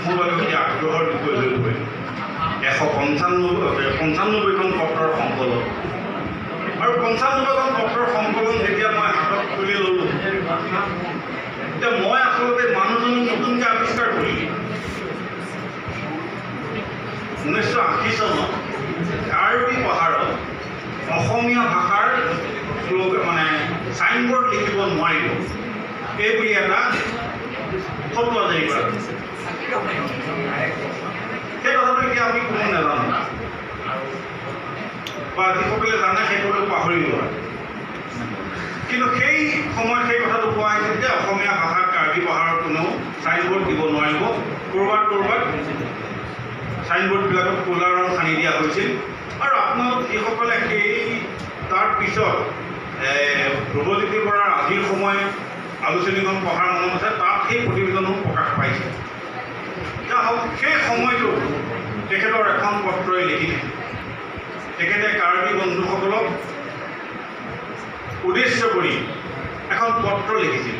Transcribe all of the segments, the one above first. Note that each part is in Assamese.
মোৰ বাবে অতি আগ্ৰহৰ বিষয় হৈ পৰিল 195খন পত্ৰৰ সংকলন আৰু 95খন পত্ৰৰ সংকলন যেতিয়া মই হাতত তুলি ল'লোঁ তেতিয়া মই আচলতে মানুহজনক নতুনকৈ আৱিষ্কাৰ কৰিলোঁ 1980 চনত কাৰ্বি পাহাৰত অসমীয়া ভাষাৰ মানে চাইনবোৰ্ড লিখিব নোৱাৰিব এই বুলি এটা ফটোৱা জাৰি কৰা সেই কথাটো এতিয়া আমি কোনো নাজানো বা যিসকলে জানে সেইসকলে পাহৰি যোৱা কিন্তু সেই সময়ত সেই কথাটো কোৱা হৈছিল যে অসমীয়া ভাষাত কাৰ্বি পাহাৰত কোনেও চাইনবোৰ্ড দিব নোৱাৰিব ক'ৰবাত চাইনবোৰ্ডবিলাকত ক'লা ৰং সানি দিয়া হৈছিল আৰু আপোনালোক যিসকলে সেই তাৰ পিছত ধ্ৰুৱজ্যোতি বৰাৰ আজিৰ সময়ত আলোচনীখন পঢ়াৰ মনত আছে তাত সেই প্ৰতিবেদনো প্ৰকাশ পাইছে যা হওক সেই সময়টো তেখেতৰ এখন পত্ৰই লিখিলে তেখেতে কাৰ্বি বন্ধুসকলক উদ্দেশ্য কৰি এখন পত্ৰ লিখিছিল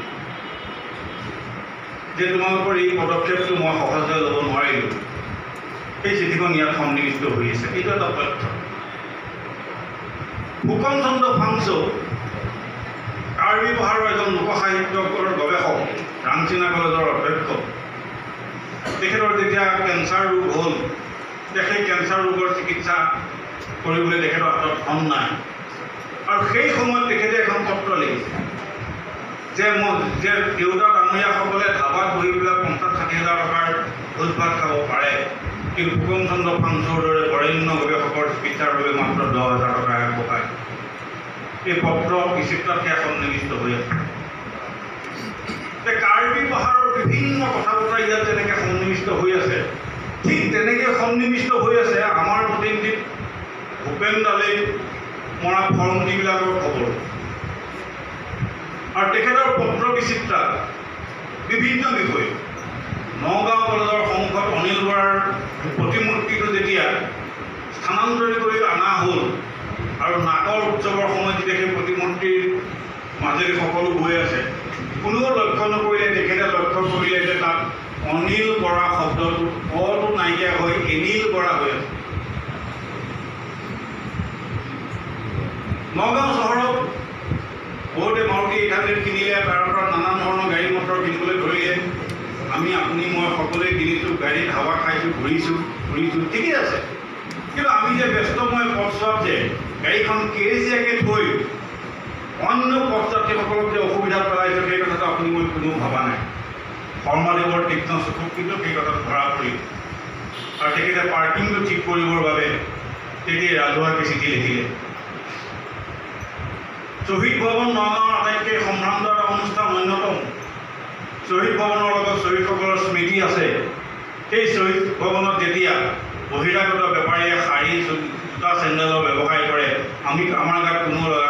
যে তোমালোকৰ এই পদক্ষেপটো মই সহজে ল'ব নোৱাৰিলোঁ সেই চিঠিখন ইয়াত সন্নিৱিষ্ট হৈ আছে এইটো এটা তথ্য ফুকন চন্দ্ৰ ফাংচো কাৰ্বি পাহাৰৰ এজন লোকসাহিত্যকৰ গৱেষক ৰামচিনা কলেজৰ অধ্যক্ষ তেখেতৰ যেতিয়া কেঞ্চাৰ ৰোগ হ'ল সেই কেঞ্চাৰ ৰোগৰ চিকিৎসা কৰিবলৈ তেখেতৰ হাতত ধন নাই আৰু সেই সময়ত তেখেতে এখন পত্ৰ লিখিছে যে দেউতা ডাঙৰীয়াসকলে ধাবাত বহি পেলাই 50-60 হাজাৰ টকাৰ ভোজ ভাত খাব পাৰে কিন্তু ফুকন চন্দ্ৰ ফাংচোৰ দৰে বৰেণ্য গৱেষকৰ চিকিৎসাৰ বাবে মাত্ৰ 10,000 টকাহে পকায় এই পত্ৰ বিচিত্ৰত সেয়া সন্নিৱিষ্ট হৈ আছে কাৰ্বি পাহাৰৰ বিভিন্ন কথা বতৰা ইয়াত যেনেকৈ সন্নিৱিষ্ট হৈ আছে ঠিক তেনেকৈ সন্নিৱিষ্ট হৈ আছে আমাৰ প্ৰতিনিধি ভূপেন দালে মৰা ফৰ্মুলিবিলাকৰ খবৰ আৰু তেখেতৰ পত্ৰ বিচিত্ৰা বিভিন্ন বিষয় নগাঁও কলেজৰ সন্মুখত অনিল বৰাৰ প্ৰতিমূৰ্তিটো যেতিয়া স্থানান্তৰিত কৰি অনা হ'ল আৰু নাগৰ উৎসৱৰ সময়ত যেতিয়া সেই প্ৰতিমূৰ্তিৰ মাজেৰে সকলো গৈ আছে কোনেও লক্ষ্য নকৰিলে তেখেতে লক্ষ্য কৰিলে যে তাত অনিল বৰা শব্দটো অটো নাইকিয়া হৈ এনিল বৰা হৈ আছে নগাঁও চহৰত বহুতে মাৰুতি 800 কিনিলে তাৰ পৰা নানান ধৰণৰ গাড়ী মটৰ কিনিবলৈ ধৰিলে আপুনি মই সকলোৱে কিনিছোঁ গাড়ীত হাৱা খাইছোঁ ঘূৰিছোঁ ঠিকেই আছে কিন্তু আমি যে ব্যস্তময় পথছোৱাত যে গাড়ীখন কেৰেচিয়াকৈ থৈ অন্য পথযাত্ৰীসকলক যে অসুবিধা পেলাইছে সেই কথাটো আপুনি মই কোনো ভবা নাই শৰ্মাদেৱৰ তীক্ষ্ণ চকুত কিন্তু সেই কথাটো ধৰা পৰিল আৰু তেখেতে পাৰ্কিংটো ঠিক কৰিবৰ বাবে তেতিয়া ৰাজহুৱাকৈ চিঠি লিখিলে শ্বহীদ ভৱন নগাঁৱৰ আটাইতকৈ সম্ভ্ৰান্ত এটা অনুষ্ঠান অন্যতম শ্বহীদ ভৱনৰ লগত শ্বহীদসকলৰ স্মৃতি আছে সেই শ্বহীদ ভৱনত যেতিয়া বহিৰাগত বেপাৰীয়ে শাৰী জোতা চেণ্ডেলৰ ব্যৱসায় কৰে আমাৰ গাত কোনো লগা